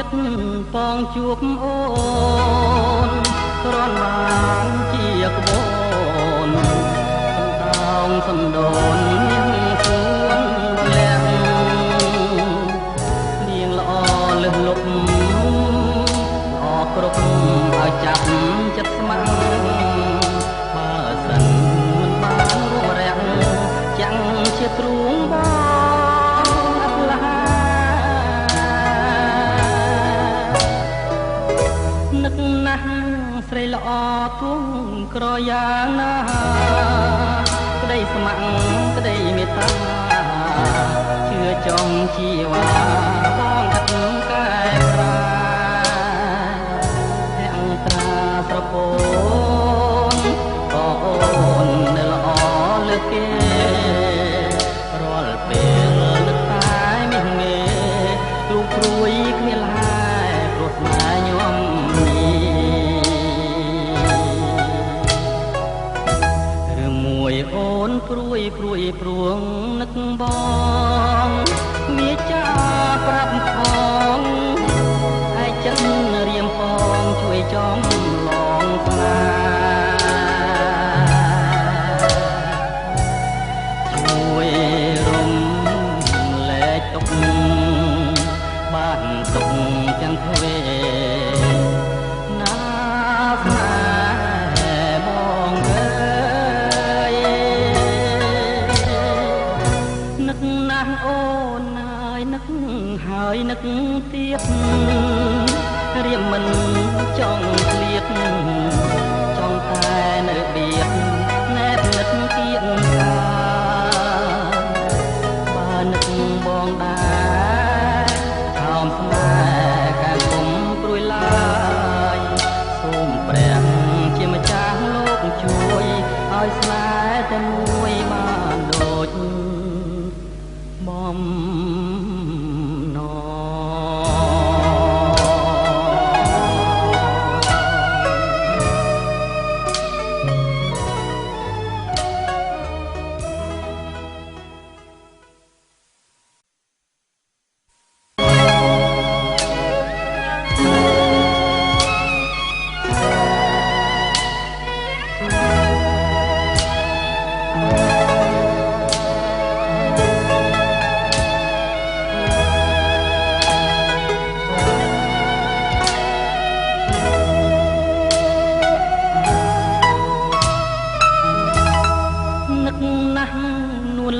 ចិត្តបងជួបអូនគ្រាន់បានជាក្បូនសន្តោងសណ្ដូននាងសួនលាក់នាងល្អលឹះលុបអគ្រប់ឲ្យចាប់ចិត្តស្ម័គ្របើសិនមិនបានរួមរាក់ចាំងជាទ្រូងបងអត់ឡានឹកណាស់ស្រីល្អគង់ក្រយ៉ាងណាក្តីស្ម័គ្រក្តីមេត្តាជឿចំជីវ៉ាបងកាត់កែប្រែត្រាស្រពោនក៏អូននៅល្អលើគេរាល់ពេលនឹកតែមាសមេទូព្រួយគ្មានលហែព្រោះស្នេហ៍ញោមនេះឬមួយអូនព្រួយព្រួងនឹកបងវាចាប្រាប់ផងឯចិត្តរៀមផងជួយចំឡងស្នាជួយរំលែកទុកបានទុកទាំងទ្វេណាស្នេហ៍បងអើយនឹកណាស់អូនហើយនឹកហើយនឹកទៀតរៀមមិនចង់ឃ្លាតចង់តែនៅបៀតណែបនឹកទៀតបើនឹកបងដែរថោមស្នេហ៍កាលគុំព្រួយឡើយសូមព្រះជាម្ចាស់លោកជួយឲ្យស្នេហ៍តែមួយបានដូចបំណង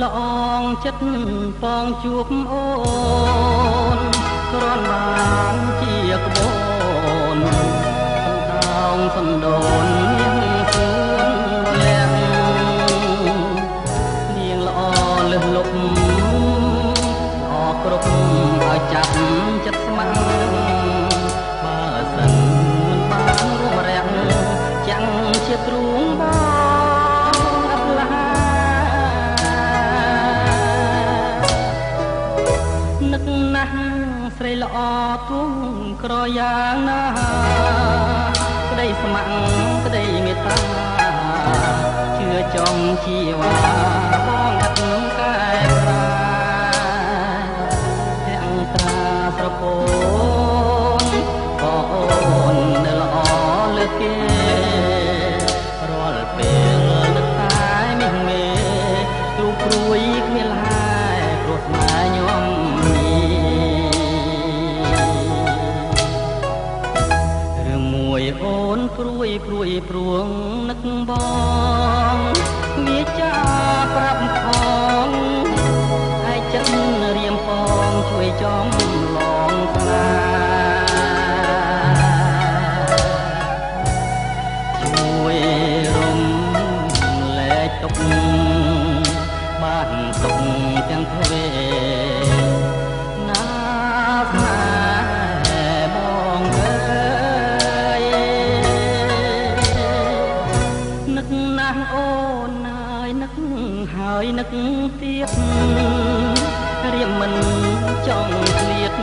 ល្អងចិត្តបងជួបអូនគ្រាន់បានជាក្បូនសន្តោងសណ្ដូននាងសួនលាក់នាងល្អលឹះលុបអគ្រប់ឲ្យចាប់ចិត្តស្ម័គ្របើសិនមិនបានរួមរាក់ចាំងជាទ្រូងនឹកណាស់ស្រីល្អគង់ក្រយ៉ាងណាក្តីស្ម័គ្រក្តីមេត្តាជឿចំជីវ៉ាបងកាត់កែប្រែទាំងត្រាស្រពោនក៏អូននៅល្អលើគេរាល់ពេលនឹកតែមាសមេទូព្រួយគ្មានលហែព្រោះស្នេហ៍ញោមអូនព្រួយព្រួងនឹកបងវាចាប្រាប់ផងឯចិត្តរៀមផងជួយចំឡងស្នាជួយរំលែកទុកបានទុកទាំងទ្វេណាស្នេហ៍បងអើយនឹកណាស់អូនហើយនឹកទៀតរៀមមិនចង់ឃ្លាត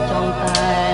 ចង់តែ